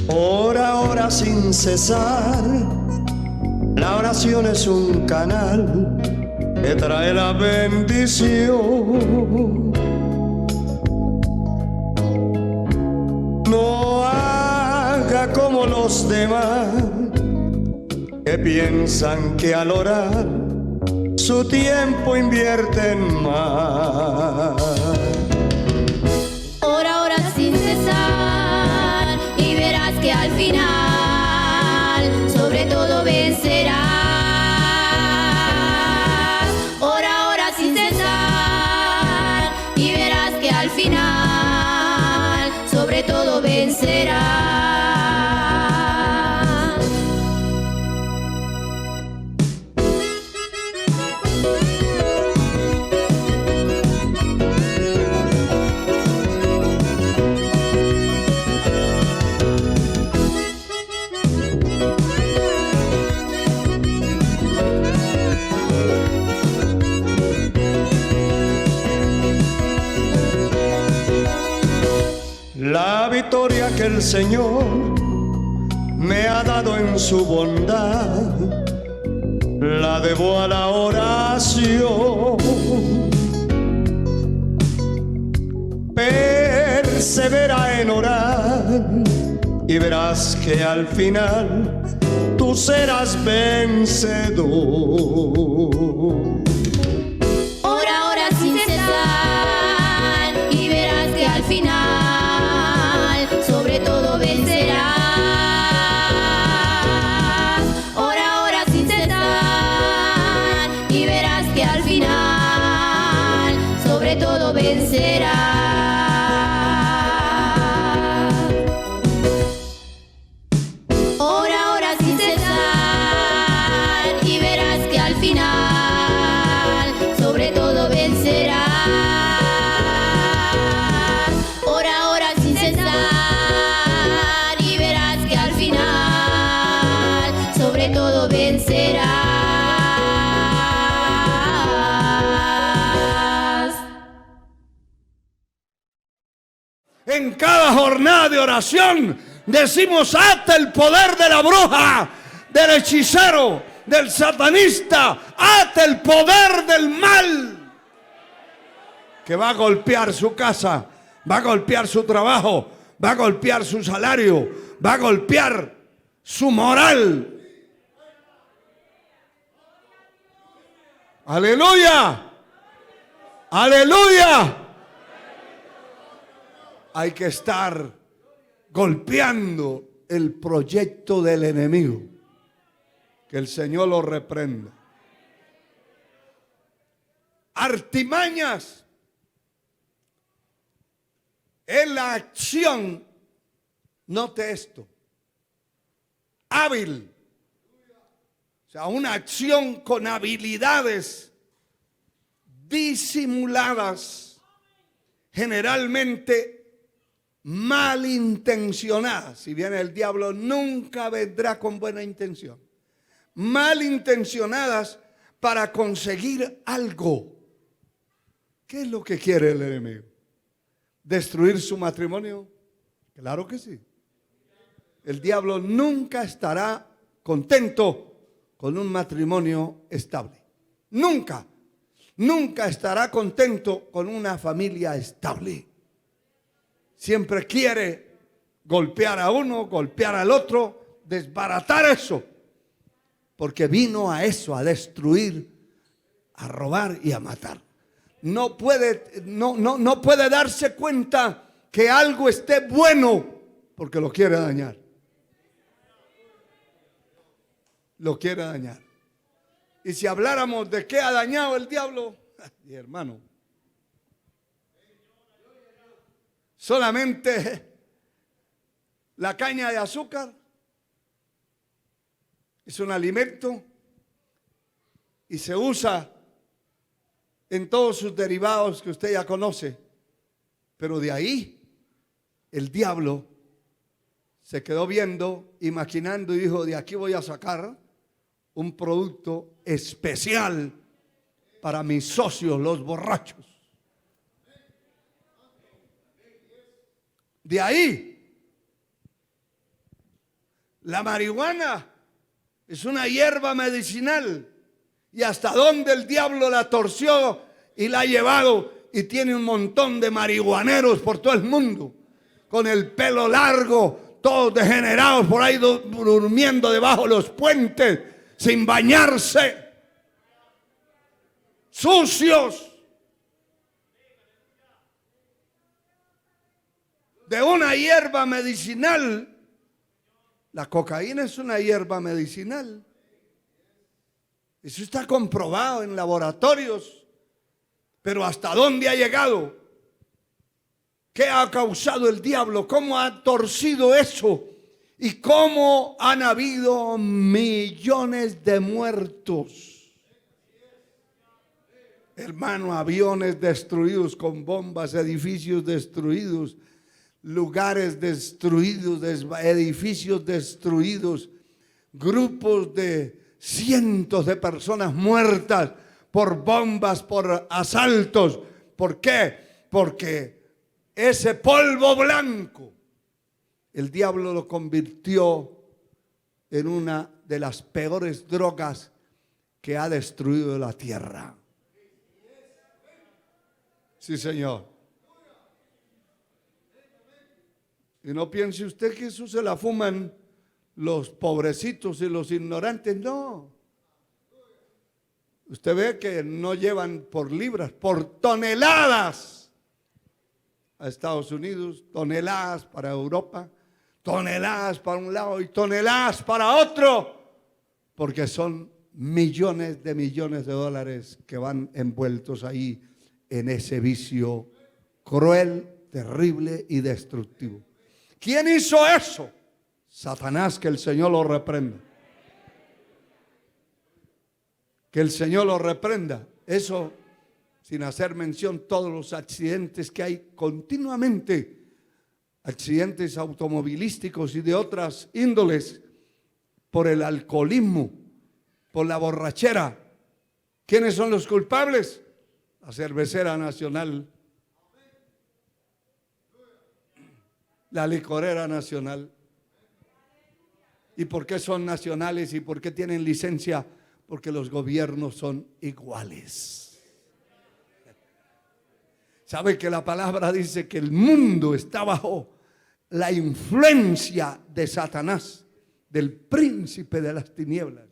Ora sin cesar. La oración es un canal que trae la bendición. No haga como los demás que piensan que al orar su tiempo invierten más. Ora sin cesar y verás que al final sobre todo vencerás. Ora sin cesar y verás que al final sobre todo vencerás. La victoria que el Señor me ha dado en su bondad la debo a la oración. Persevera en orar y verás que al final tú serás vencedor. Ora sin cesar y verás que al final sobre todo vencerás. Ora sin cesar y verás que al final sobre todo vencerás. Ora sin cesar y verás que al final sobre todo vencerás. Ora sin cesar y verás que al final sobre todo vencerás. En cada jornada de oración decimos: ata el poder de la bruja, del hechicero, del satanista, ata el poder del mal que va a golpear su casa, va a golpear su trabajo, va a golpear su salario, va a golpear su moral. Aleluya, aleluya. Hay que estar golpeando el proyecto del enemigo. Que el Señor lo reprenda. Artimañas es la acción, note esto, hábil. O sea, una acción con habilidades disimuladas, generalmente malintencionadas. Si viene el diablo, nunca vendrá con buena intención. Malintencionadas para conseguir algo. ¿Qué es lo que quiere el enemigo? ¿Destruir su matrimonio? Claro que sí. El diablo nunca estará contento con un matrimonio estable. Nunca. Nunca estará contento con una familia estable. Siempre quiere golpear a uno, golpear al otro, desbaratar eso. Porque vino a eso, a destruir, a robar y a matar. No puede darse cuenta que algo esté bueno porque lo quiere dañar. Lo quiere dañar. Y si habláramos de qué ha dañado el diablo, hermano, solamente la caña de azúcar es un alimento y se usa en todos sus derivados que usted ya conoce. Pero de ahí el diablo se quedó viendo, imaginando y dijo: de aquí voy a sacar un producto especial para mis socios, los borrachos. De ahí La marihuana es una hierba medicinal. Y hasta dónde el diablo la torció y la ha llevado. Y tiene un montón de marihuaneros por todo el mundo. Con el pelo largo, todos degenerados por ahí durmiendo debajo de los puentes, sin bañarse. Sucios. De una hierba medicinal. La cocaína es una hierba medicinal. Eso está comprobado en laboratorios. Pero ¿hasta dónde ha llegado? ¿Qué ha causado el diablo? ¿Cómo ha torcido eso? ¿Y cómo han habido millones de muertos? Hermano, aviones destruidos con bombas, edificios destruidos, lugares destruidos, edificios destruidos, grupos de cientos de personas muertas por bombas, por asaltos. ¿Por qué? Porque ese polvo blanco, el diablo lo convirtió en una de las peores drogas que ha destruido la tierra. Sí, señor. Y no piense usted que eso se la fuman los pobrecitos y los ignorantes. No. Usted ve que no llevan por libras, por toneladas a Estados Unidos, toneladas para Europa, toneladas para un lado y toneladas para otro, porque son millones de dólares que van envueltos ahí en ese vicio cruel, terrible y destructivo. ¿Quién hizo eso? Satanás, que el Señor lo reprenda. Que el Señor lo reprenda. Eso sin hacer mención todos los accidentes que hay continuamente. Accidentes automovilísticos y de otras índoles por el alcoholismo, por la borrachera. ¿Quiénes son los culpables? La cervecera nacional, la licorera nacional. ¿Y por qué son nacionales y por qué tienen licencia? Porque los gobiernos son iguales. ¿Sabe que la palabra dice que el mundo está bajo la influencia de Satanás, del príncipe de las tinieblas?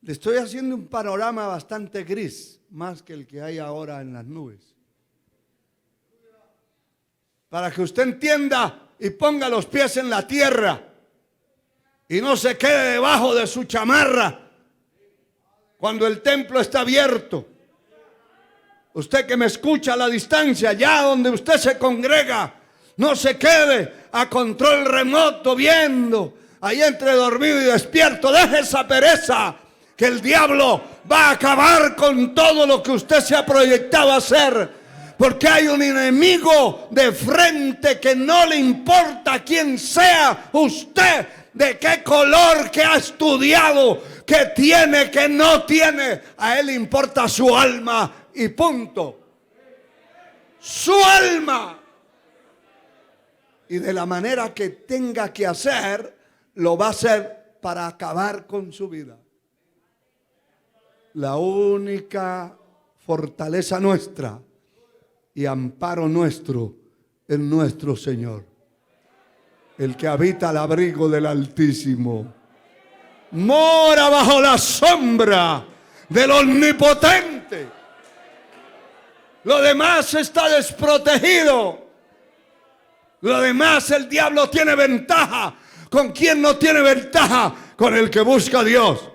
Le estoy haciendo un panorama bastante gris, más que el que hay ahora en las nubes, para que usted entienda y ponga los pies en la tierra y no se quede debajo de su chamarra cuando el templo está abierto. Usted que me escucha a la distancia, allá donde usted se congrega, no se quede a control remoto viendo ahí entre dormido y despierto. Deje esa pereza, que el diablo va a acabar con todo lo que usted se ha proyectado a hacer. Porque hay un enemigo de frente que no le importa quién sea usted, de qué color, que ha estudiado, que tiene, que no tiene. A él le importa su alma y punto. Su alma. Y de la manera que tenga que hacer, lo va a hacer para acabar con su vida. La única fortaleza nuestra y amparo nuestro es nuestro Señor, el que habita al abrigo del Altísimo, mora bajo la sombra del Omnipotente. Lo demás está desprotegido. Lo demás, el diablo tiene ventaja. ¿Con quién no tiene ventaja? Con el que busca a Dios.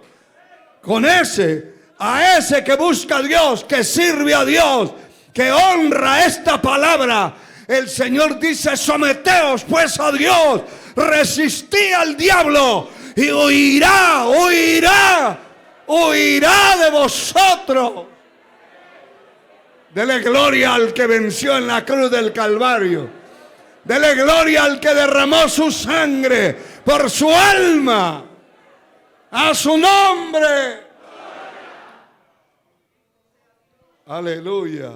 Con ese, a ese que busca a Dios, que sirve a Dios, que honra esta palabra. El Señor dice: someteos pues a Dios, resistí al diablo y huirá de vosotros. Dele gloria al que venció en la cruz del Calvario. Dele gloria al que derramó su sangre por su alma. A su nombre. Aleluya.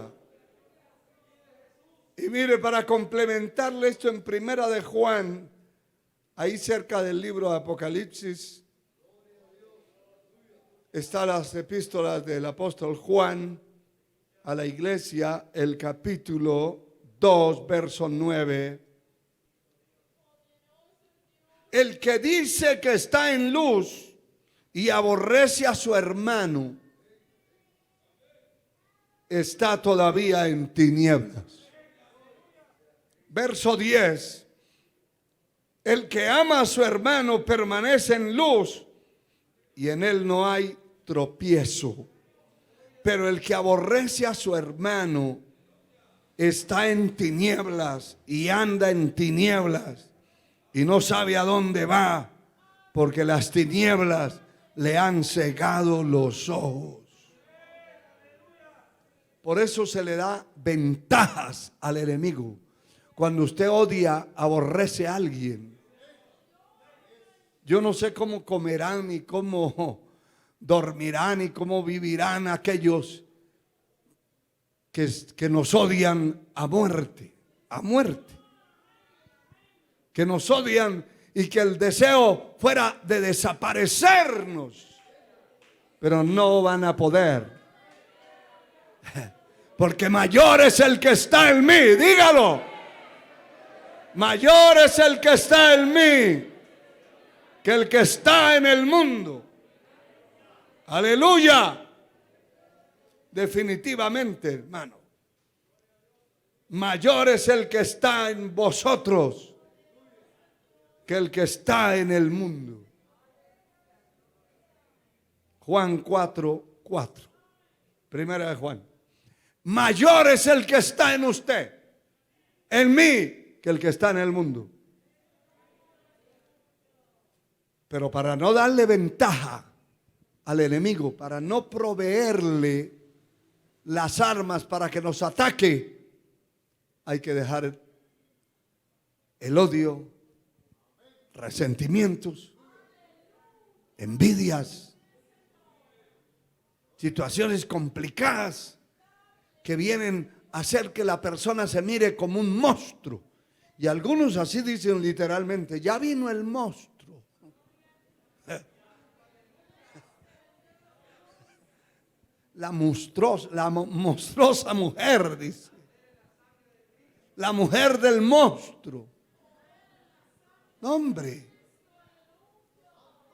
Y mire, para complementarle esto en Primera de Juan, ahí cerca del libro de Apocalipsis, están las epístolas del apóstol Juan a la iglesia, el capítulo 2, verso 9. El que dice que está en luz y aborrece a su hermano, está todavía en tinieblas. Verso 10. El que ama a su hermano permanece en luz y en él no hay tropiezo. Pero el que aborrece a su hermano está en tinieblas y anda en tinieblas y no sabe a dónde va, porque las tinieblas le han cegado los ojos. Por eso se le da ventajas al enemigo. Cuando usted odia, aborrece a alguien. Yo no sé cómo comerán y cómo dormirán y cómo vivirán aquellos que nos odian a muerte, que nos odian y que el deseo fuera de desaparecernos, pero no van a poder, porque mayor es el que está en mí, dígalo, mayor es el que está en mí que el que está en el mundo. Aleluya. Definitivamente, hermano, mayor es el que está en vosotros que el que está en el mundo. Juan 4:4. Primera de Juan. Mayor es el que está en usted, en mí, que el que está en el mundo. Pero para no darle ventaja al enemigo, para no proveerle las armas para que nos ataque, hay que dejar el odio, resentimientos, envidias, situaciones complicadas que vienen a hacer que la persona se mire como un monstruo. Y algunos así dicen literalmente: ya vino el monstruo. La monstruosa mujer, dice. La mujer del monstruo. No, hombre.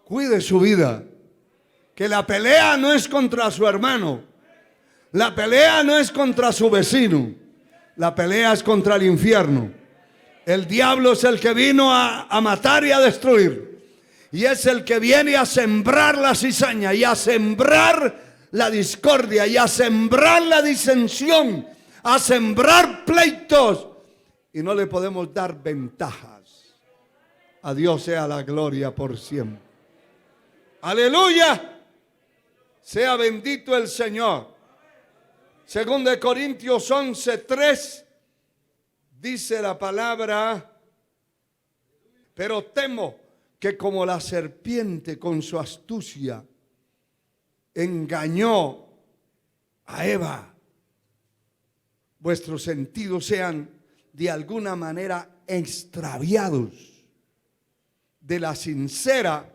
Cuide su vida. Que la pelea no es contra su hermano. La pelea no es contra su vecino. La pelea es contra el infierno. El diablo es el que vino a matar y a destruir. Y es el que viene a sembrar la cizaña y a sembrar la discordia y a sembrar la disensión, a sembrar pleitos, y no le podemos dar ventajas. A Dios sea la gloria por siempre. Aleluya. Sea bendito el Señor. Según de Corintios 11:3 dice la palabra: pero temo que como la serpiente con su astucia engañó a Eva, vuestros sentidos sean de alguna manera extraviados de la sincera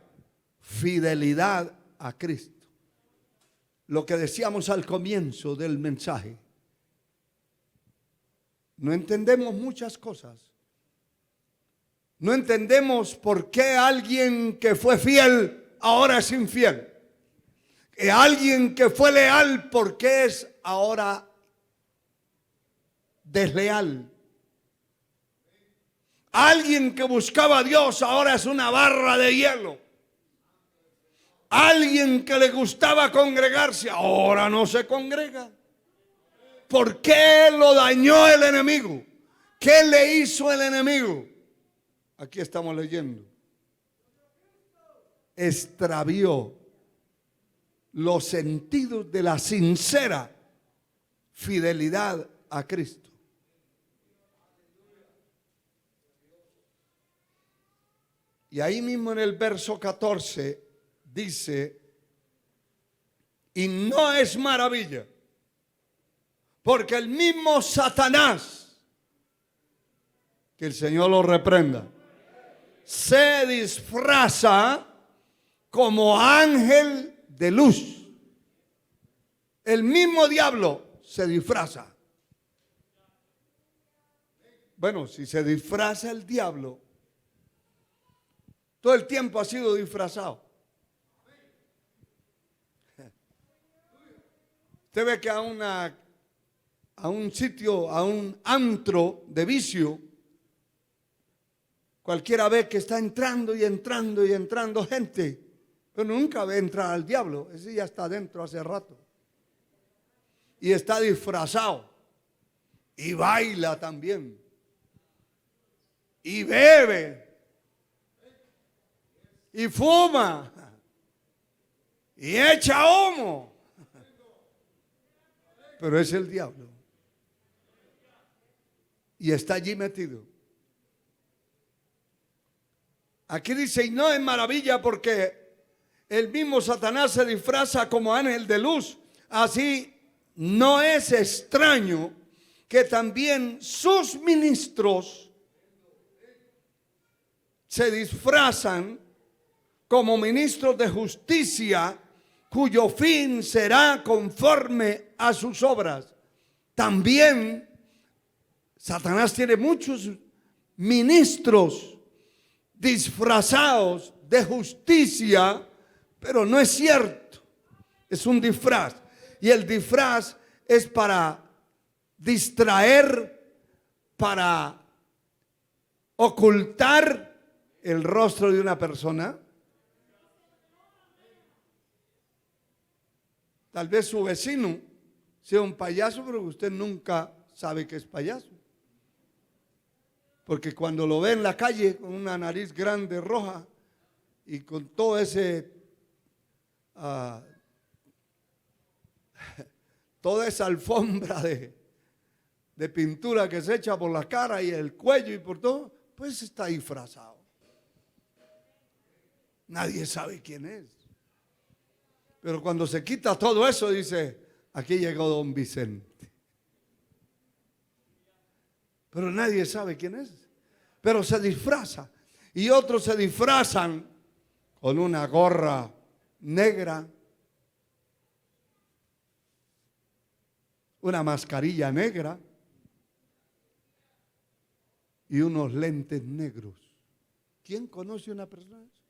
fidelidad a Cristo. Lo que decíamos al comienzo del mensaje. No entendemos muchas cosas. No entendemos por qué alguien que fue fiel ahora es infiel. Alguien que fue leal, ¿por qué es ahora desleal? Alguien que buscaba a Dios ahora es una barra de hielo. Alguien que le gustaba congregarse ahora no se congrega. ¿Por qué lo dañó el enemigo? ¿Qué le hizo el enemigo? Aquí estamos leyendo. Extravió los sentidos de la sincera fidelidad a Cristo. Y ahí mismo en el verso 14 dice: y no es maravilla, porque el mismo Satanás Que el Señor lo reprenda. Se disfraza como ángel de luz. El mismo diablo se disfraza. Bueno, si se disfraza el diablo, todo el tiempo ha sido disfrazado. Usted ve que a un sitio, a un antro de vicio, cualquiera ve que está entrando y entrando y entrando gente, pero nunca ve entrar al diablo. Ese ya está adentro hace rato. Y está disfrazado. Y baila también. Y bebe. Y fuma. Y echa humo. Pero es el diablo. Y está allí metido. Aquí dice, y no es maravilla porque el mismo Satanás se disfraza como ángel de luz. Así no es extraño que también sus ministros se disfrazan como ministros de justicia, cuyo fin será conforme a sus obras. También Satanás tiene muchos ministros disfrazados de justicia, pero no es cierto. Es un disfraz. Y el disfraz es para distraer, para ocultar el rostro de una persona. Tal vez su vecino sea un payaso, pero usted nunca sabe que es payaso. Porque cuando lo ve en la calle con una nariz grande, roja, y con todo ese, toda esa alfombra de pintura que se echa por la cara y el cuello y por todo, pues está disfrazado. Nadie sabe quién es. Pero cuando se quita todo eso, dice, aquí llegó don Vicente. Pero nadie sabe quién es. Pero se disfraza. Y otros se disfrazan con una gorra negra, una mascarilla negra y unos lentes negros. ¿Quién conoce una persona así?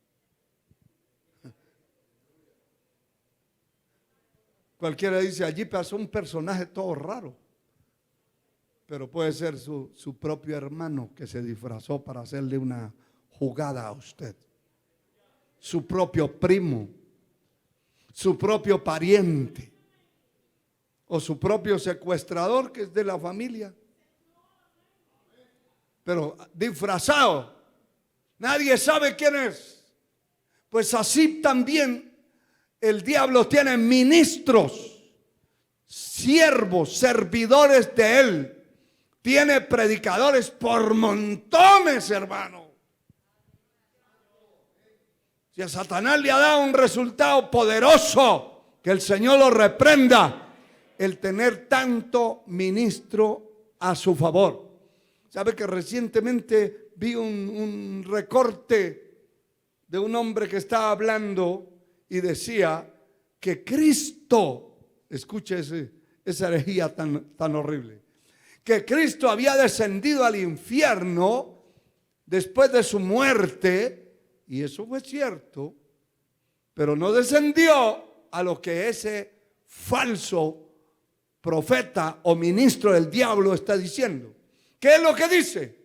Cualquiera dice, allí pasó un personaje todo raro. Pero puede ser su propio hermano que se disfrazó para hacerle una jugada a usted. Su propio primo, su propio pariente, o su propio secuestrador que es de la familia. Pero disfrazado, nadie sabe quién es. Pues así también el diablo tiene ministros, siervos, servidores de él. Tiene predicadores por montones, hermano. Si a Satanás le ha dado un resultado poderoso, que el Señor lo reprenda, el tener tanto ministro a su favor. ¿Sabe que recientemente vi un recorte de un hombre que estaba hablando y decía que Cristo, escuche esa herejía tan horrible, que Cristo había descendido al infierno después de su muerte, y eso fue cierto, pero no descendió a lo que ese falso profeta o ministro del diablo está diciendo. ¿Qué es lo que dice?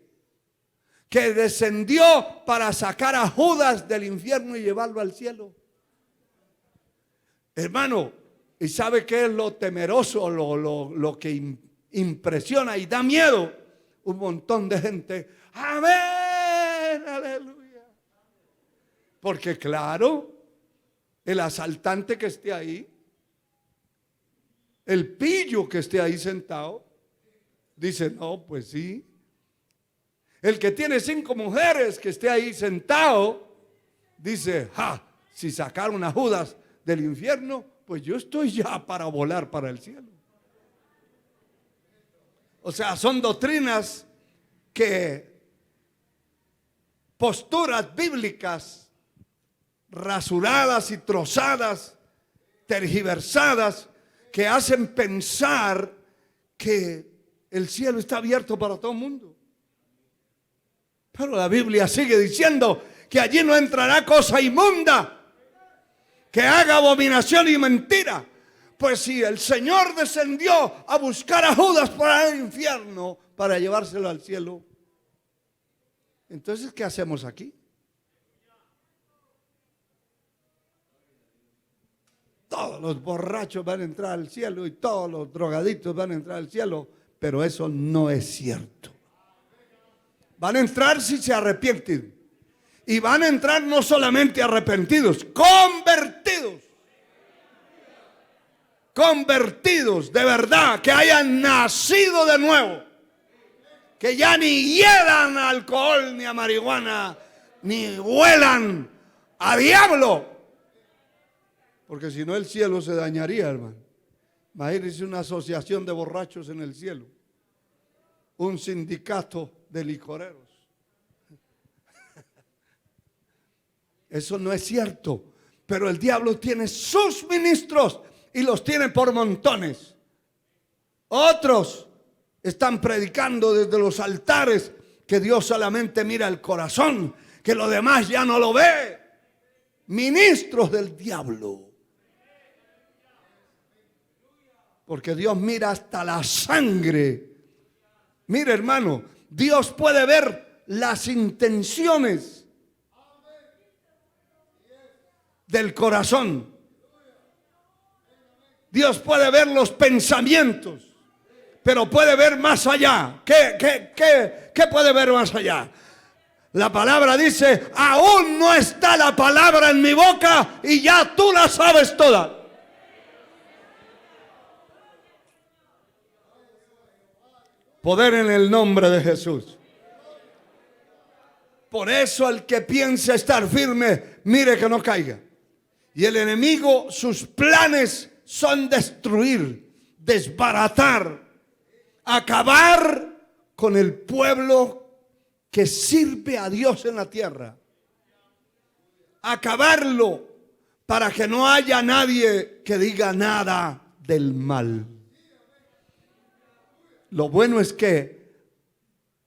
Que descendió para sacar a Judas del infierno y llevarlo al cielo. Hermano, ¿y sabe qué es lo temeroso, lo que impresiona y da miedo? Un montón de gente, amén, aleluya. Porque claro, el asaltante que esté ahí, el pillo que esté ahí sentado, dice, no, pues sí. El que tiene 5 mujeres que esté ahí sentado, dice, si sacaron a Judas del infierno, pues yo estoy ya para volar para el cielo. O sea, son doctrinas que posturas bíblicas rasuradas y trozadas, tergiversadas, que hacen pensar que el cielo está abierto para todo el mundo. Pero la Biblia sigue diciendo que allí no entrará cosa inmunda, que haga abominación y mentira. Pues si el Señor descendió a buscar a Judas para el infierno, para llevárselo al cielo, entonces ¿qué hacemos aquí? Todos los borrachos van a entrar al cielo y todos los drogaditos van a entrar al cielo, pero eso no es cierto. Van a entrar si se arrepienten. Y van a entrar no solamente arrepentidos, convertidos. Convertidos de verdad, que hayan nacido de nuevo. Que ya ni hielan a alcohol, ni a marihuana, ni huelan a diablo. Porque si no el cielo se dañaría, hermano. Imagínense una asociación de borrachos en el cielo. Un sindicato de licoreros. Eso no es cierto. Pero el diablo tiene sus ministros y los tiene por montones. Otros están predicando desde los altares que Dios solamente mira el corazón, que lo demás ya no lo ve. Ministros del diablo. Porque Dios mira hasta la sangre. Mire, hermano, Dios puede ver las intenciones del corazón. Dios puede ver los pensamientos, pero puede ver más allá. ¿Qué puede ver más allá? La palabra dice, aún no está la palabra en mi boca y ya tú la sabes toda. Poder en el nombre de Jesús. Por eso el que piensa estar firme, mire que no caiga. Y el enemigo, sus planes son destruir, desbaratar, acabar con el pueblo que sirve a Dios en la tierra. Acabarlo para que no haya nadie que diga nada del mal. Lo bueno es que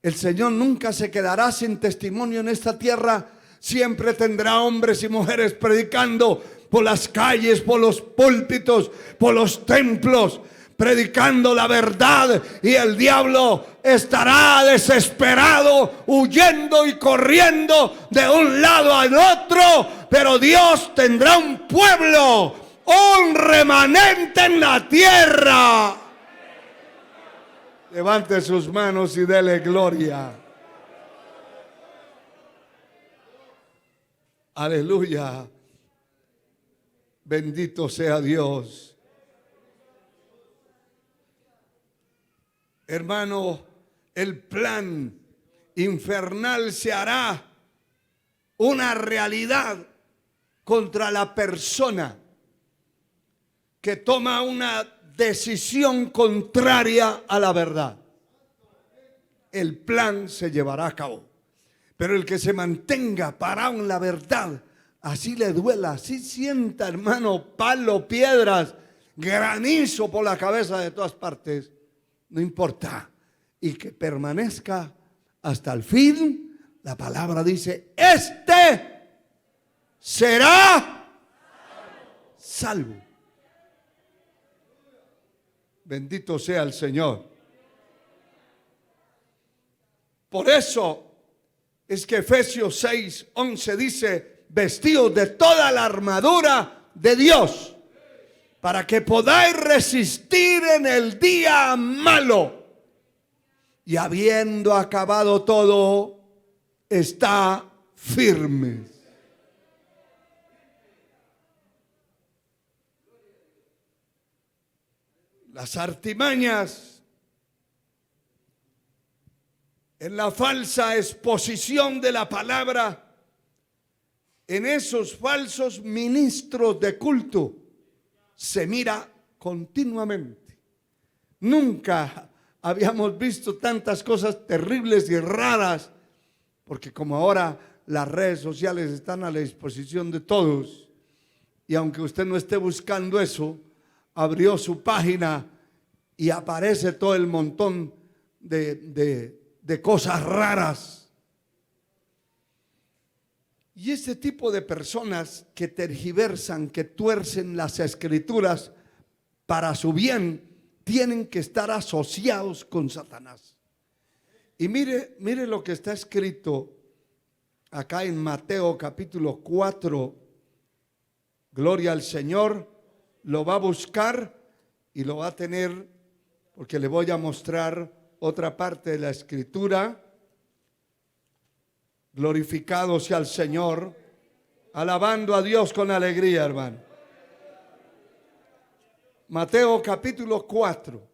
el Señor nunca se quedará sin testimonio en esta tierra. Siempre tendrá hombres y mujeres predicando por las calles, por los púlpitos, por los templos, predicando la verdad, y el diablo estará desesperado, huyendo y corriendo de un lado al otro, pero Dios tendrá un pueblo, un remanente en la tierra. Levante sus manos y dele gloria. Aleluya. Bendito sea Dios. Hermano, el plan infernal se hará una realidad contra la persona que toma una decisión contraria a la verdad. El plan se llevará a cabo. Pero el que se mantenga parado en la verdad, así le duela, así sienta, hermano, palo, piedras, granizo por la cabeza de todas partes, no importa. Y que permanezca hasta el fin. La palabra dice, este será salvo. Bendito sea el Señor. Por eso es que Efesios 6:11 dice, vestidos de toda la armadura de Dios, para que podáis resistir en el día malo, y habiendo acabado todo, está firmes. Las artimañas en la falsa exposición de la palabra, en esos falsos ministros de culto, se mira continuamente. Nunca habíamos visto tantas cosas terribles y raras, porque como ahora las redes sociales están a la disposición de todos. Y aunque usted no esté buscando eso, abrió su página y aparece todo el montón de cosas raras. Y este tipo de personas que tergiversan, que tuercen las escrituras para su bien, tienen que estar asociados con Satanás. Y mire lo que está escrito acá en Mateo capítulo 4. Gloria al Señor. Lo va a buscar y lo va a tener, porque le voy a mostrar otra parte de la escritura. Glorificado sea el Señor, alabando a Dios con alegría, hermano. Mateo capítulo 4.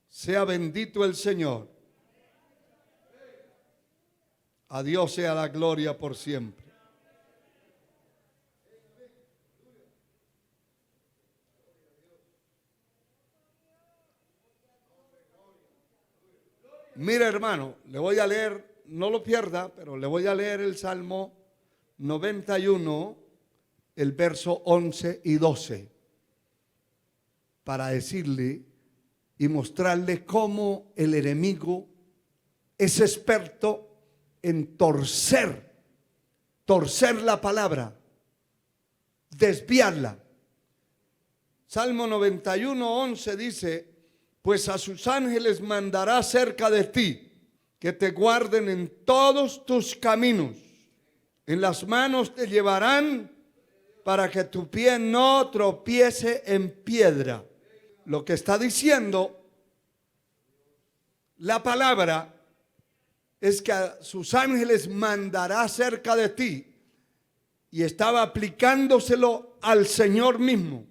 Sea bendito el Señor. A Dios sea la gloria por siempre. Mire, hermano, le voy a leer, no lo pierda, pero le voy a leer el Salmo 91, el verso 11 y 12, para decirle y mostrarle cómo el enemigo es experto en torcer la palabra, desviarla. Salmo 91, 11 dice: pues a sus ángeles mandará cerca de ti, que te guarden en todos tus caminos. En las manos te llevarán para que tu pie no tropiece en piedra. Lo que está diciendo la palabra es que a sus ángeles mandará cerca de ti, y estaba aplicándoselo al Señor mismo.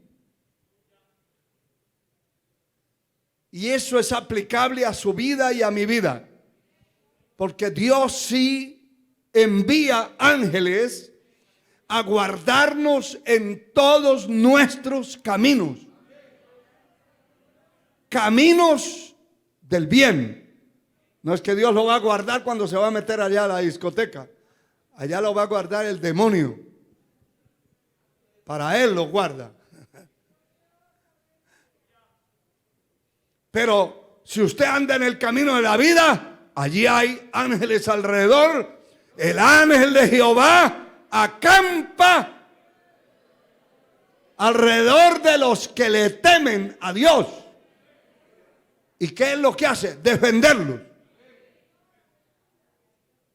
Y eso es aplicable a su vida y a mi vida, porque Dios sí envía ángeles a guardarnos en todos nuestros caminos. Caminos del bien. No es que Dios lo va a guardar cuando se va a meter allá a la discoteca. Allá lo va a guardar el demonio. Para él lo guarda. Pero si usted anda en el camino de la vida, allí hay ángeles alrededor. El ángel de Jehová acampa alrededor de los que le temen a Dios. ¿Y qué es lo que hace? Defenderlos.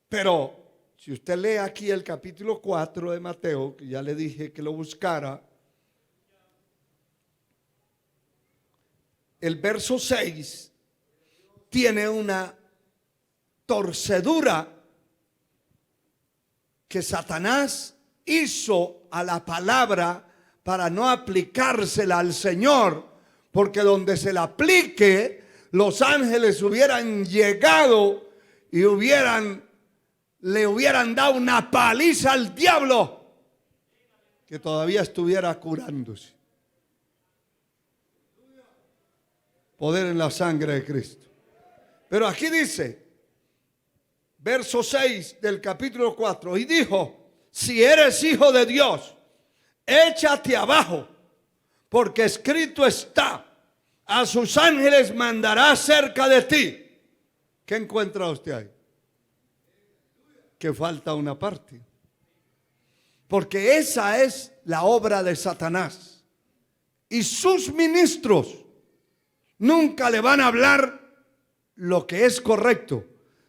Pero si usted lee aquí el capítulo 4 de Mateo, que ya le dije que lo buscara, el verso 6 tiene una torcedura que Satanás hizo a la palabra para no aplicársela al Señor, porque donde se la aplique, los ángeles hubieran llegado y le hubieran dado una paliza al diablo, que todavía estuviera curándose. Poder en la sangre de Cristo. Pero aquí dice, verso 6 del capítulo 4, y dijo: si eres hijo de Dios, échate abajo, porque escrito está: a sus ángeles mandará cerca de ti. ¿Qué encuentra usted ahí? Que falta una parte. Porque esa es la obra de Satanás. Y sus ministros nunca le van a hablar lo que es correcto.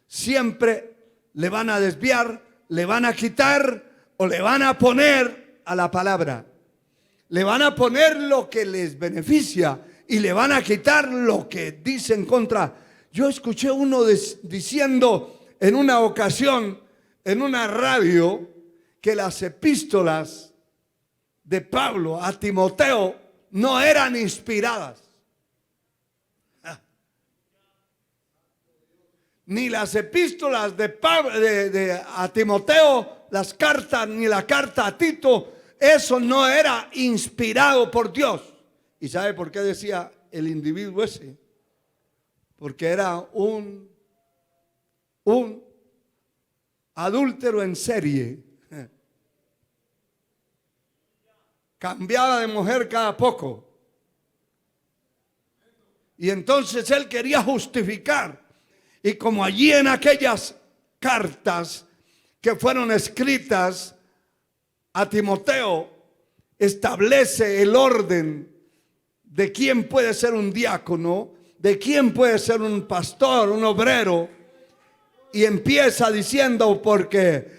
Siempre le van a desviar, le van a quitar o le van a poner a la palabra. Le van a poner lo que les beneficia y le van a quitar lo que dice en contra. Yo escuché uno diciendo en una ocasión en una radio que las epístolas de Pablo a Timoteo no eran inspiradas. Ni las epístolas de Pablo, a Timoteo, las cartas, ni la carta a Tito, eso no era inspirado por Dios. ¿Y sabe por qué decía el individuo ese? Porque era un adúltero en serie. Cambiaba de mujer cada poco. Y entonces él quería justificar. Y como allí en aquellas cartas que fueron escritas a Timoteo, establece el orden de quién puede ser un diácono, de quién puede ser un pastor, un obrero. Y empieza diciendo, porque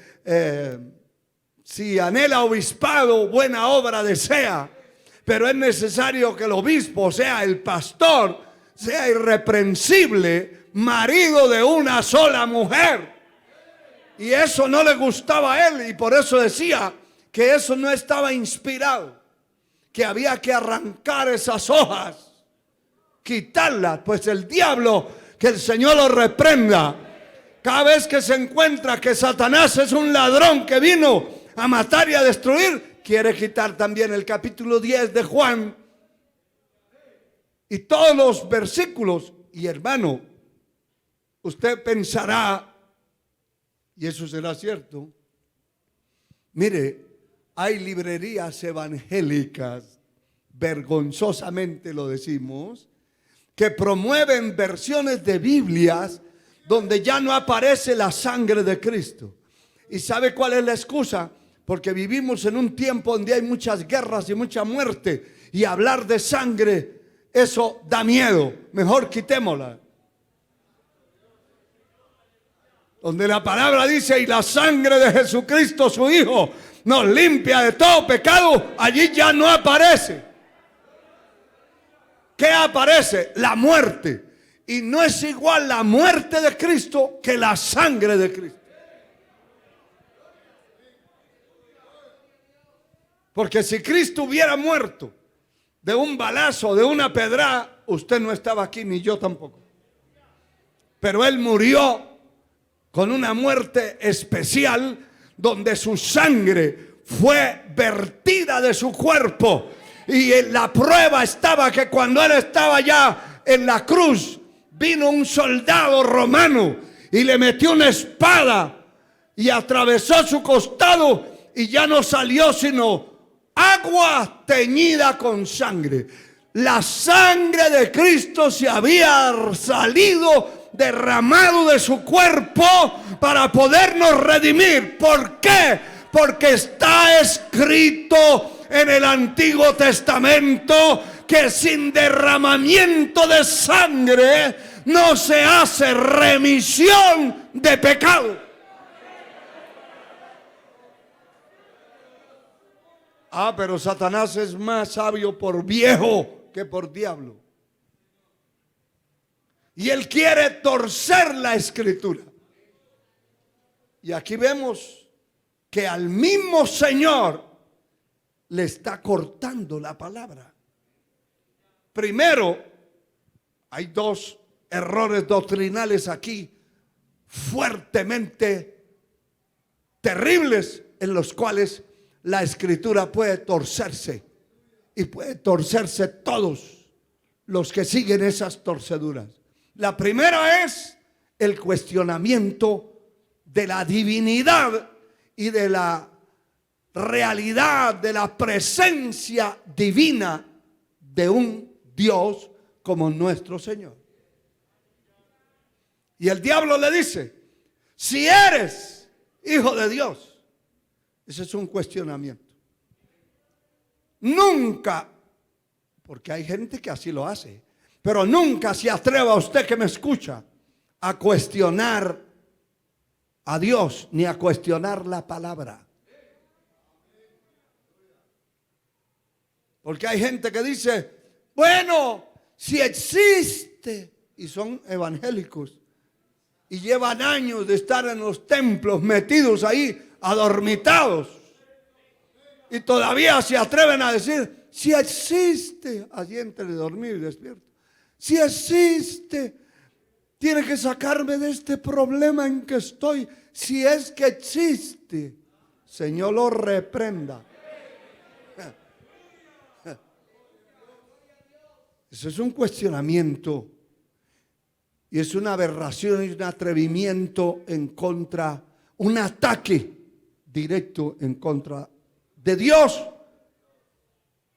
si anhela obispado, buena obra desea, pero es necesario que el obispo, o sea, el pastor, sea irreprensible, marido de una sola mujer. Y eso no le gustaba a él, y por eso decía que eso no estaba inspirado, que había que arrancar esas hojas, quitarlas, pues el diablo, que el Señor lo reprenda, cada vez que se encuentra que Satanás es un ladrón que vino a matar y a destruir, quiere quitar también el capítulo 10 de Juan y todos los versículos. Y hermano, usted pensará, y eso será cierto, mire, hay librerías evangélicas, vergonzosamente lo decimos, que promueven versiones de Biblias donde ya no aparece la sangre de Cristo. ¿Y sabe cuál es la excusa? Porque vivimos en un tiempo donde hay muchas guerras y mucha muerte, y hablar de sangre, eso da miedo. Mejor quitémosla. Donde la palabra dice, y la sangre de Jesucristo su Hijo nos limpia de todo pecado, allí ya no aparece. ¿Qué aparece? La muerte. Y no es igual la muerte de Cristo que la sangre de Cristo. Porque si Cristo hubiera muerto de un balazo, de una pedrada, usted no estaba aquí, ni yo tampoco. Pero Él murió con una muerte especial, donde su sangre fue vertida de su cuerpo. Y la prueba estaba que cuando Él estaba ya en la cruz, vino un soldado romano y le metió una espada y atravesó su costado, y ya no salió sino agua teñida con sangre. La sangre de Cristo se había salido, derramado de su cuerpo para podernos redimir. ¿Por qué? Porque está escrito en el Antiguo Testamento que sin derramamiento de sangre no se hace remisión de pecado. Ah, pero Satanás es más sabio por viejo que por diablo. Y él quiere torcer la escritura. Y aquí vemos que al mismo Señor le está cortando la palabra. Primero, hay dos errores doctrinales aquí fuertemente terribles, en los cuales la escritura puede torcerse, y puede torcerse todos los que siguen esas torceduras. La primera es el cuestionamiento de la divinidad y de la realidad de la presencia divina de un Dios como nuestro Señor. Y el diablo le dice, si eres hijo de Dios. Ese es un cuestionamiento. Nunca, porque hay gente que así lo hace, pero nunca se atreva usted que me escucha a cuestionar a Dios, ni a cuestionar la palabra. Porque hay gente que dice, bueno, si existe, y son evangélicos, y llevan años de estar en los templos metidos ahí, adormitados, y todavía se atreven a decir, si existe, allí entre dormir y despierto, si existe, tiene que sacarme de este problema en que estoy, si es que existe. Señor lo reprenda. Eso es un cuestionamiento, y es una aberración y un atrevimiento en contra un ataque directo en contra de Dios,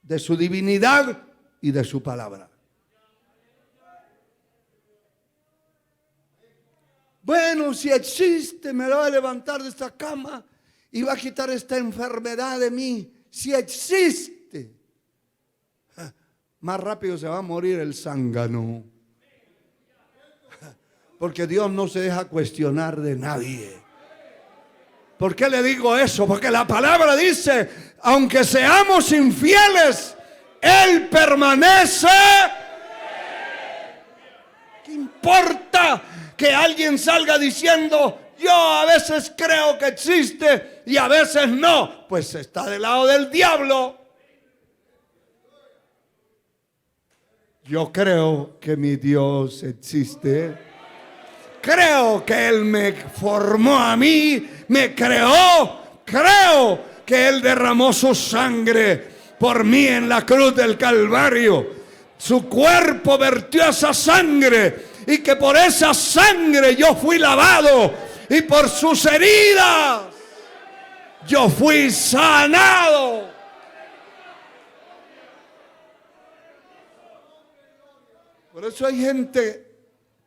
de su divinidad y de su palabra. Bueno, si existe, me va a levantar de esta cama y va a quitar esta enfermedad de mí. Si existe, más rápido se va a morir el zángano. Porque Dios no se deja cuestionar de nadie. ¿Por qué le digo eso? Porque la palabra dice, aunque seamos infieles, Él permanece. ¿Qué importa que alguien salga diciendo, yo a veces creo que existe y a veces no? Pues está del lado del diablo. Yo creo que mi Dios existe. Creo que Él me formó a mí, me creó. Creo que Él derramó su sangre por mí en la cruz del Calvario. Su cuerpo vertió esa sangre y que por esa sangre yo fui lavado y por sus heridas yo fui sanado. Por eso hay gente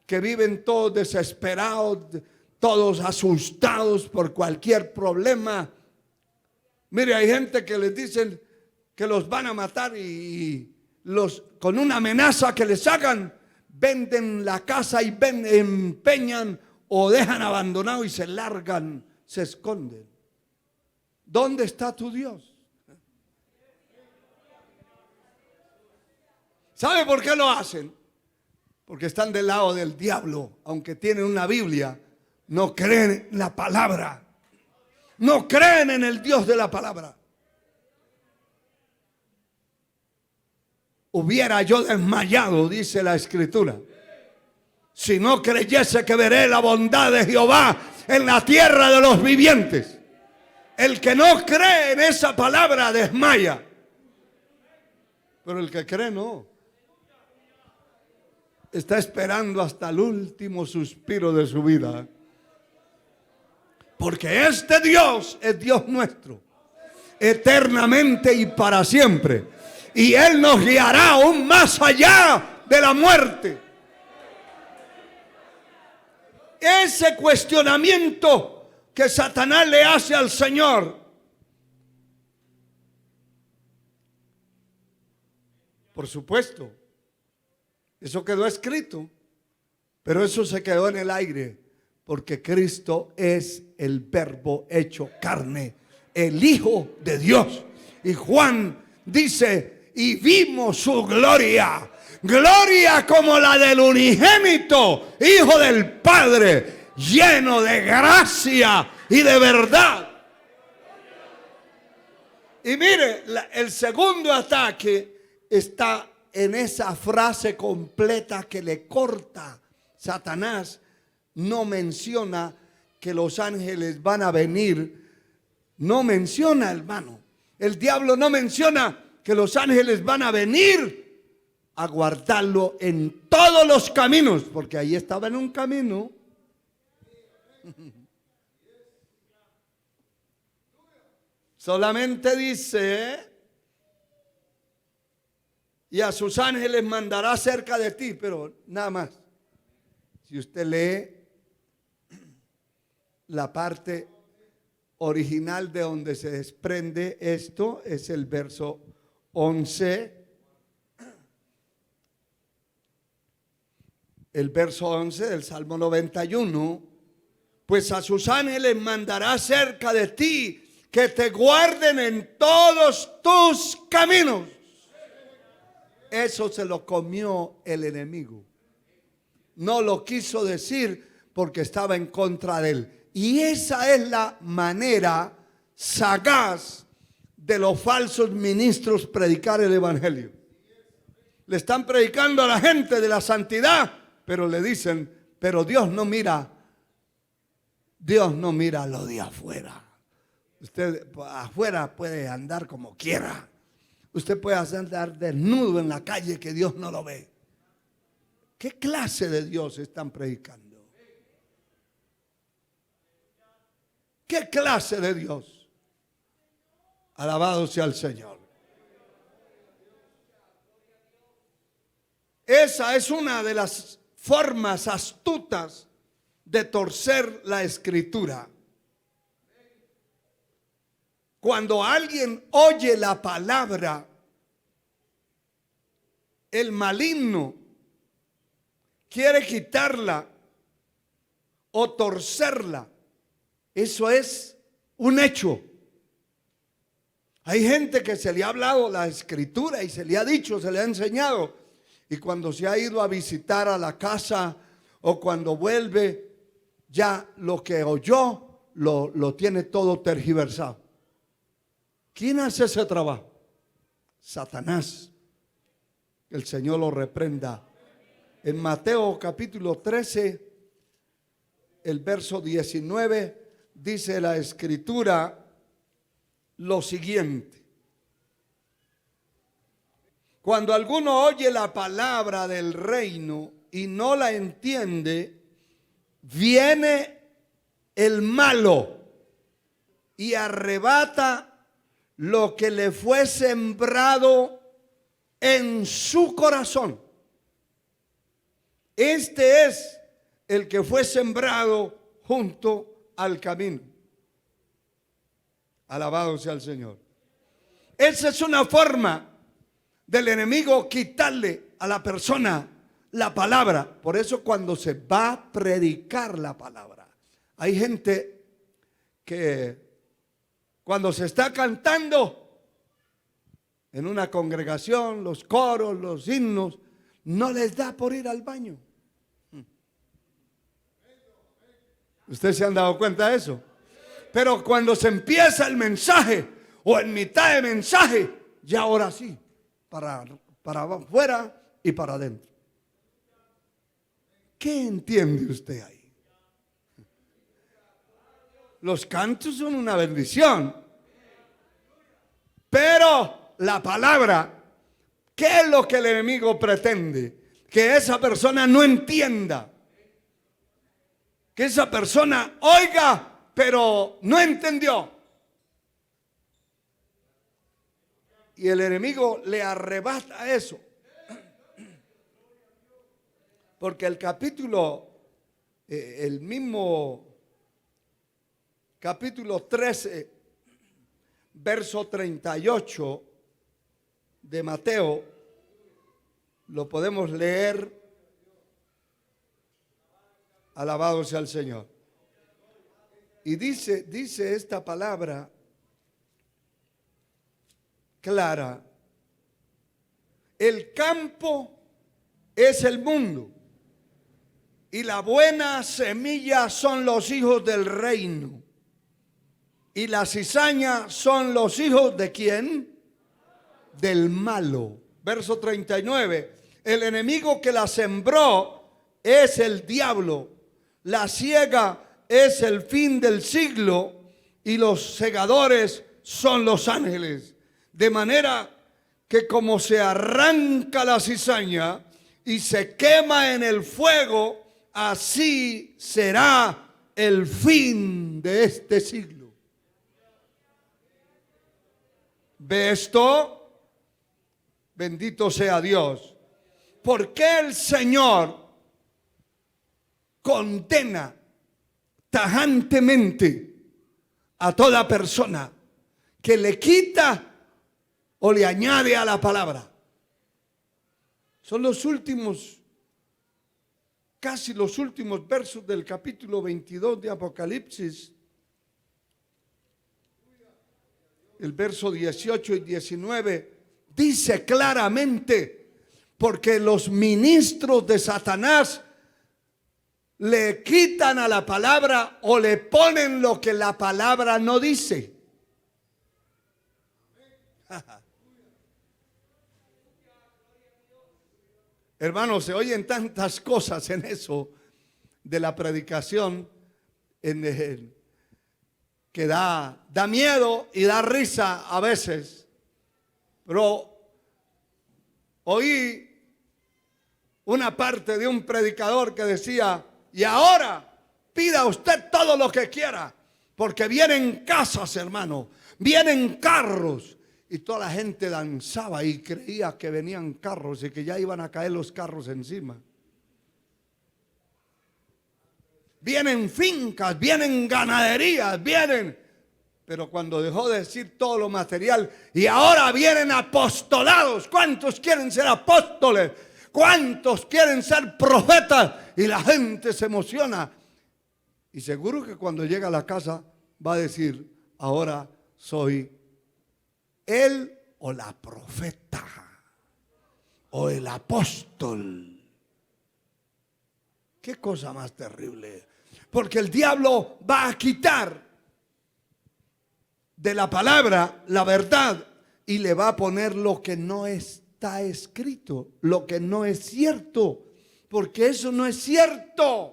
que viven todos desesperados, todos asustados por cualquier problema. Mire, hay gente que les dicen que los van a matar y con una amenaza que les hagan, venden la casa y empeñan o dejan abandonado y se largan, se esconden. ¿Dónde está tu Dios? ¿Sabe por qué lo hacen? Porque están del lado del diablo. Aunque tienen una Biblia, no creen en la palabra. No creen en el Dios de la palabra. Hubiera yo desmayado, dice la Escritura, si no creyese que veré la bondad de Jehová en la tierra de los vivientes. El que no cree en esa palabra desmaya. Pero el que cree no. Está esperando hasta el último suspiro de su vida. Porque este Dios es Dios nuestro, eternamente y para siempre. Y Él nos guiará aún más allá de la muerte. Ese cuestionamiento que Satanás le hace al Señor, por supuesto, eso quedó escrito, pero eso se quedó en el aire, porque Cristo es el Verbo hecho carne, el Hijo de Dios. Y Juan dice, y vimos su gloria, gloria como la del unigénito Hijo del Padre, lleno de gracia y de verdad. Y mire, el segundo ataque está en esa frase completa que le corta. Satanás no menciona que los ángeles van a venir. No menciona, hermano. El diablo no menciona que los ángeles van a venir a guardarlo en todos los caminos, porque ahí estaba en un camino. Solamente dice, y a sus ángeles mandará cerca de ti, pero nada más. Si usted lee la parte original de donde se desprende esto, es el verso 11. El verso 11 del Salmo 91. Pues a sus ángeles mandará cerca de ti, que te guarden en todos tus caminos. Eso se lo comió el enemigo. No lo quiso decir porque estaba en contra de él. Y esa es la manera sagaz de los falsos ministros predicar el evangelio. Le están predicando a la gente de la santidad, pero le dicen, pero Dios no mira lo de afuera. Usted afuera puede andar como quiera. Usted puede andar desnudo en la calle que Dios no lo ve. ¿Qué clase de Dios están predicando? ¿Qué clase de Dios? Alabado sea el Señor. Esa es una de las formas astutas de torcer la Escritura. Cuando alguien oye la palabra, el maligno quiere quitarla o torcerla. Eso es un hecho. Hay gente que se le ha hablado la Escritura y se le ha dicho, se le ha enseñado. Y cuando se ha ido a visitar a la casa o cuando vuelve, ya lo que oyó lo tiene todo tergiversado. ¿Quién hace ese trabajo? Satanás. Que el Señor lo reprenda. En Mateo capítulo 13, el verso 19, dice la Escritura lo siguiente. Cuando alguno oye la palabra del reino y no la entiende, viene el malo y arrebata lo que le fue sembrado en su corazón. Este es el que fue sembrado junto al camino. Alabado sea el Señor. Esa es una forma del enemigo quitarle a la persona la palabra. Por eso cuando se va a predicar la palabra, hay gente que cuando se está cantando en una congregación, los coros, los himnos, no les da por ir al baño. ¿Ustedes se han dado cuenta de eso? Pero cuando se empieza el mensaje o en mitad de mensaje, ya ahora sí, para afuera y para adentro. ¿Qué entiende usted ahí? Los cantos son una bendición, pero la palabra, ¿qué es lo que el enemigo pretende? Que esa persona no entienda, que esa persona oiga, pero no entendió. Y el enemigo le arrebata eso. Porque el capítulo, el mismo capítulo 13, verso 38 de Mateo, lo podemos leer. Alabado sea el Señor. Y dice esta palabra clara: el campo es el mundo y la buena semilla son los hijos del reino y la cizaña son los hijos ¿de quién? Del malo. Verso 39, el enemigo que la sembró es el diablo, la siega es el fin del siglo y los segadores son los ángeles. De manera que como se arranca la cizaña y se quema en el fuego, así será el fin de este siglo. ¿Ve esto? Bendito sea Dios. ¿Por qué el Señor condena tajantemente a toda persona que le quita o le añade a la palabra? Son los últimos, casi los últimos versos del capítulo 22 de Apocalipsis. El verso 18 y 19 dice claramente: porque los ministros de Satanás le quitan a la palabra o le ponen lo que la palabra no dice. Hermanos, se oyen tantas cosas en eso de la predicación que da miedo y da risa a veces. Pero oí una parte de un predicador que decía: y ahora pida usted todo lo que quiera, Porque vienen casas, hermano, vienen carros. Y toda la gente danzaba y creía que venían carros y que ya iban a caer los carros encima. Vienen fincas, vienen ganaderías, vienen. Pero cuando dejó de decir todo lo material, y ahora vienen apostolados. ¿Cuántos quieren ser apóstoles? ¿Cuántos quieren ser profetas? Y la gente se emociona. Y seguro que cuando llega a la casa va a decir, ahora soy él o la profeta o el apóstol. Qué cosa más terrible. Porque el diablo va a quitar de la palabra la verdad y le va a poner lo que no está escrito, lo que no es cierto, porque eso no es cierto.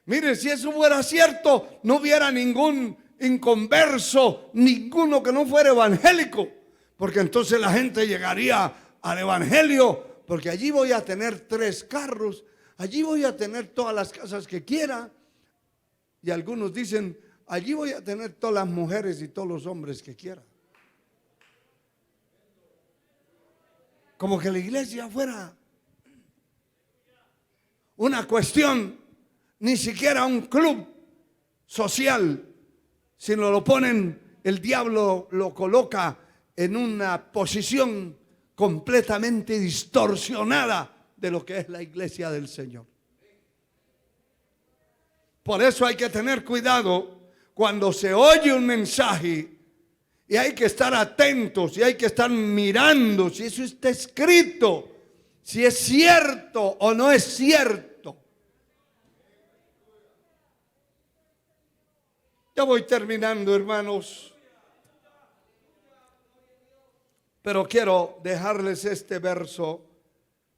Mire, si eso fuera cierto, no hubiera ningún inconverso, ninguno que no fuera evangélico, porque entonces la gente llegaría al evangelio, porque allí voy a tener 3 carros, allí voy a tener todas las casas que quiera, y algunos dicen, allí voy a tener todas las mujeres y todos los hombres que quiera. Como que la iglesia fuera una cuestión, ni siquiera un club social, sino lo ponen, el diablo lo coloca en una posición completamente distorsionada de lo que es la iglesia del Señor. Por eso hay que tener cuidado cuando se oye un mensaje y hay que estar atentos y hay que estar mirando si eso está escrito, si es cierto o no es cierto. Ya voy terminando, hermanos, pero quiero dejarles este verso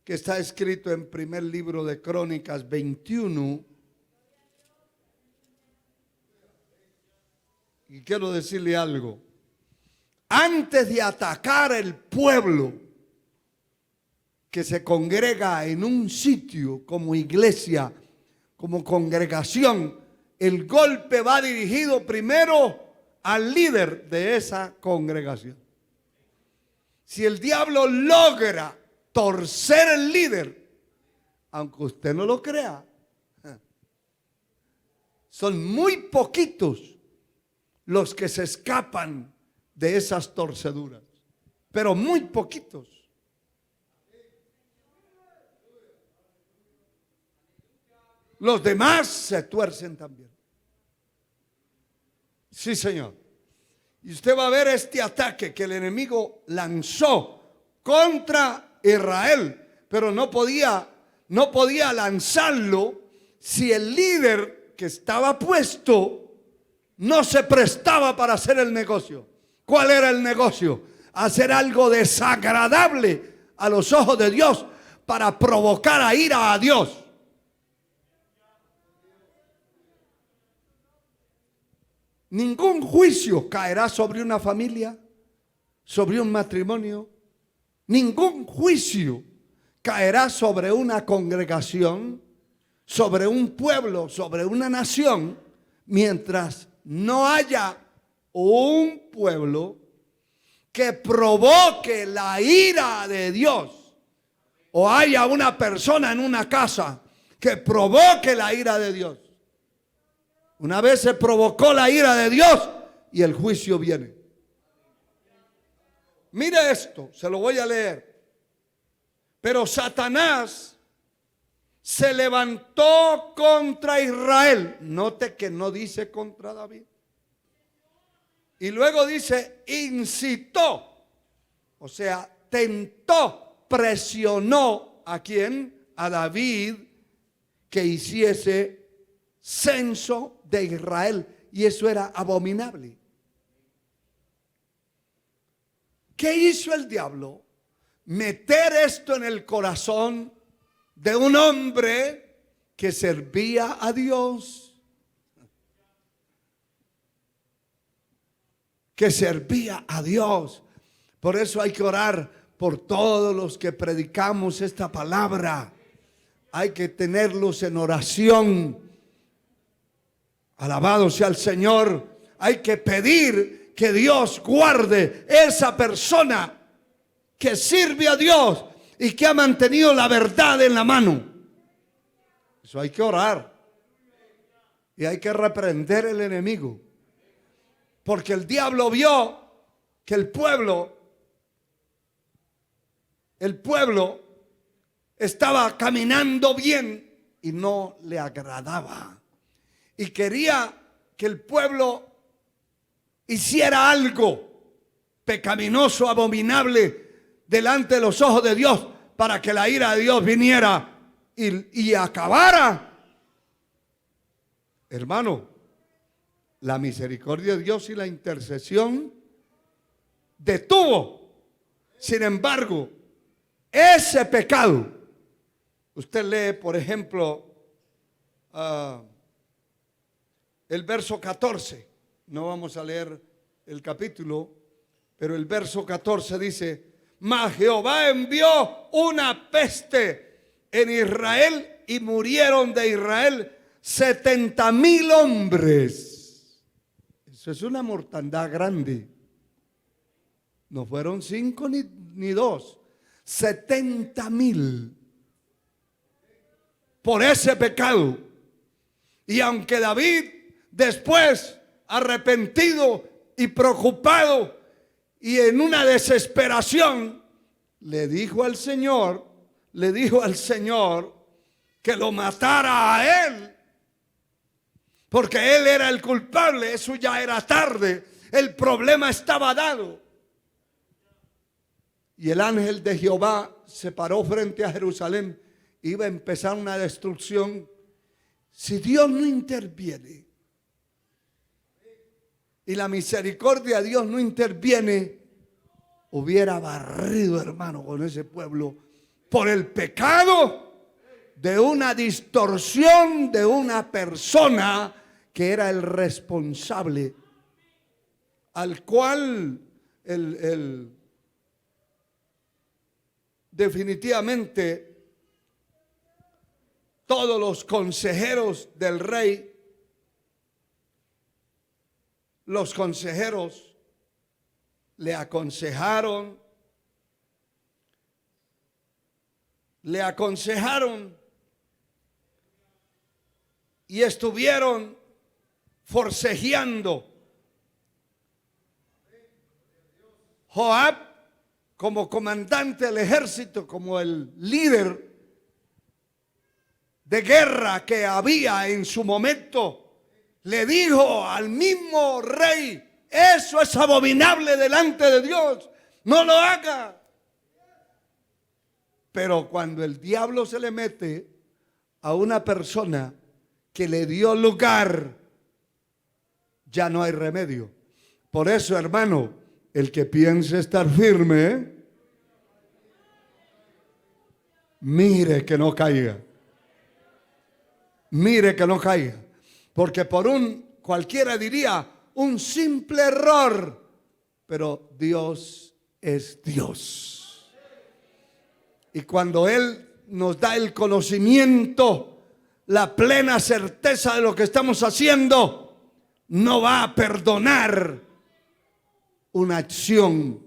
que está escrito en primer libro de Crónicas 21. Y quiero decirle algo. Antes de atacar el pueblo que se congrega en un sitio como iglesia, como congregación, el golpe va dirigido primero al líder de esa congregación. Si el diablo logra torcer el líder, aunque usted no lo crea, son muy poquitos los que se escapan de esas torceduras, pero muy poquitos. Los demás se tuercen también. Sí, Señor. Y usted va a ver este ataque que el enemigo lanzó contra Israel, pero no podía lanzarlo si el líder que estaba puesto no se prestaba para hacer el negocio. ¿Cuál era el negocio? Hacer algo desagradable a los ojos de Dios para provocar a ira a Dios. Ningún juicio caerá sobre una familia, sobre un matrimonio. Ningún juicio caerá sobre una congregación, sobre un pueblo, sobre una nación, mientras no haya un pueblo que provoque la ira de Dios, o haya una persona en una casa que provoque la ira de Dios. Una vez se provocó la ira de Dios y el juicio viene. Mire esto, se lo voy a leer. Pero Satanás se levantó contra Israel. Note que no dice contra David. Y luego dice incitó, o sea, tentó, presionó ¿a quién? A David que hiciese censo de Israel, y eso era abominable. ¿Qué hizo el diablo? Meter esto en el corazón de un hombre que servía a Dios, que servía a Dios. Por eso hay que orar por todos los que predicamos esta palabra. Hay que tenerlos en oración. Alabado sea el Señor. Hay que pedir que Dios guarde esa persona que sirve a Dios y que ha mantenido la verdad en la mano. Eso hay que orar. Y hay que reprender al enemigo. Porque el diablo vio que el pueblo estaba caminando bien y no le agradaba. Y quería que el pueblo hiciera algo pecaminoso, abominable delante de los ojos de Dios, para que la ira de Dios viniera y acabara. Hermano, la misericordia de Dios y la intercesión detuvo. Sin embargo, ese pecado, usted lee, por ejemplo, el verso 14. No vamos a leer el capítulo, pero el verso 14 dice: mas Jehová envió una peste en Israel y murieron de Israel 70,000 hombres. Eso es una mortandad grande. No fueron 5 ni 2, 70,000 por ese pecado. Y aunque David después, arrepentido y preocupado y en una desesperación, le dijo al Señor que lo matara a él, porque él era el culpable. Eso ya era tarde, el problema estaba dado. Y el ángel de Jehová se paró frente a Jerusalén. Iba a empezar una destrucción. Si Dios no interviene y la misericordia de Dios no interviene, hubiera barrido, hermano, con ese pueblo por el pecado de una distorsión de una persona que era el responsable, al cual definitivamente todos los consejeros del rey, los consejeros le aconsejaron y estuvieron forcejeando. Joab, como comandante del ejército, como el líder de guerra que había en su momento, le dijo al mismo rey: eso es abominable delante de Dios, no lo haga. Pero cuando el diablo se le mete a una persona que le dio lugar, ya no hay remedio. Por eso, hermano, el que piense estar firme, mire que no caiga. Mire que no caiga. Porque por cualquiera diría, un simple error, pero Dios es Dios. Y cuando Él nos da el conocimiento, la plena certeza de lo que estamos haciendo, no va a perdonar una acción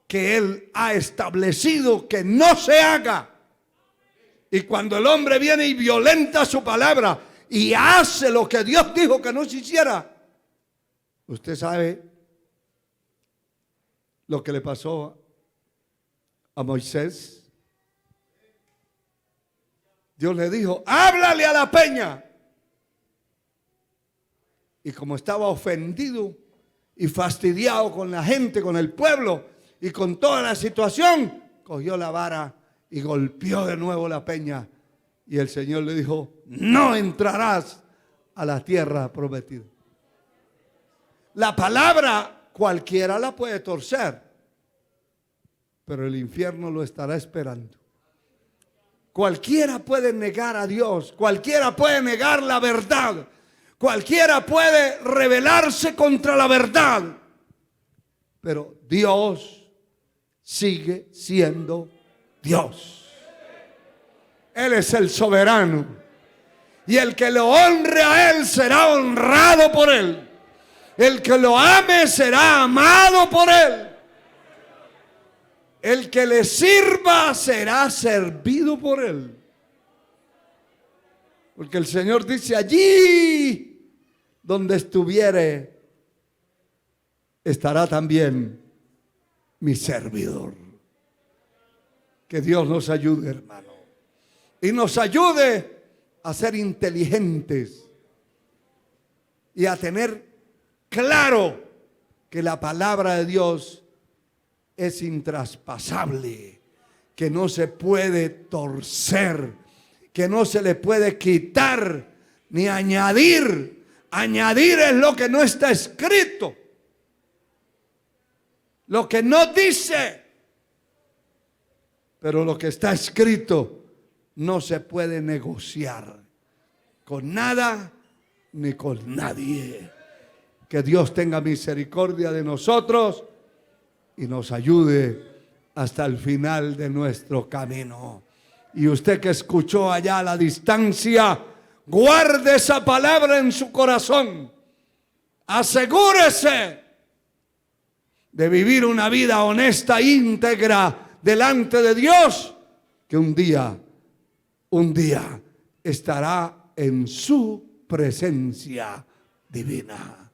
que Él ha establecido que no se haga. Y cuando el hombre viene y violenta su palabra y hace lo que Dios dijo que no se hiciera, usted sabe lo que le pasó a Moisés. Dios le dijo: háblale a la peña. Y como estaba ofendido y fastidiado con la gente, con el pueblo y con toda la situación, cogió la vara y golpeó de nuevo la peña. Y el Señor le dijo: no entrarás a la tierra prometida. La palabra cualquiera la puede torcer, pero el infierno lo estará esperando. Cualquiera puede negar a Dios, cualquiera puede negar la verdad, cualquiera puede rebelarse contra la verdad, pero Dios sigue siendo Dios. Él es el soberano Y el que lo honre a Él será honrado por Él. El que lo ame será amado por Él. El que le sirva será servido por Él. Porque el Señor dice: allí donde estuviere, estará también mi servidor. Que Dios nos ayude, hermano. Y nos ayude a ser inteligentes y a tener claro que la palabra de Dios es intraspasable, que no se puede torcer, que no se le puede quitar ni añadir. Añadir es lo que no está escrito, lo que no dice. Pero lo que está escrito no se puede negociar con nada ni con nadie. Que Dios tenga misericordia de nosotros y nos ayude hasta el final de nuestro camino. Y usted que escuchó allá a la distancia, guarde esa palabra en su corazón. Asegúrese de vivir una vida honesta, íntegra delante de Dios, que un día estará en su presencia divina.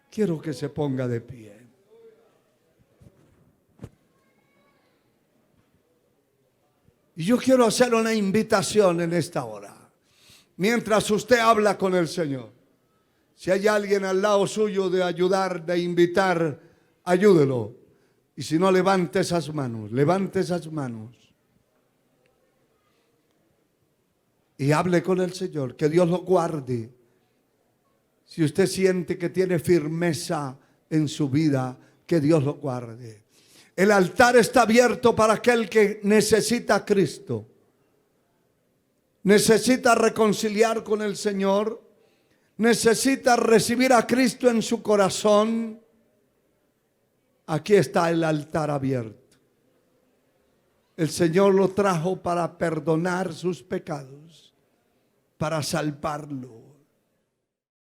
Quiero que se ponga de pie. Y yo quiero hacer una invitación en esta hora. Mientras usted habla con el Señor, si hay alguien al lado suyo de ayudar, de invitar, ayúdelo. Y si no, levante esas manos, y hable con el Señor, que Dios lo guarde. Si usted siente que tiene firmeza en su vida, que Dios lo guarde. El altar está abierto para aquel que necesita a Cristo, necesita reconciliar con el Señor, necesita recibir a Cristo en su corazón. Aquí está el altar abierto. El Señor lo trajo para perdonar sus pecados, para salvarlo.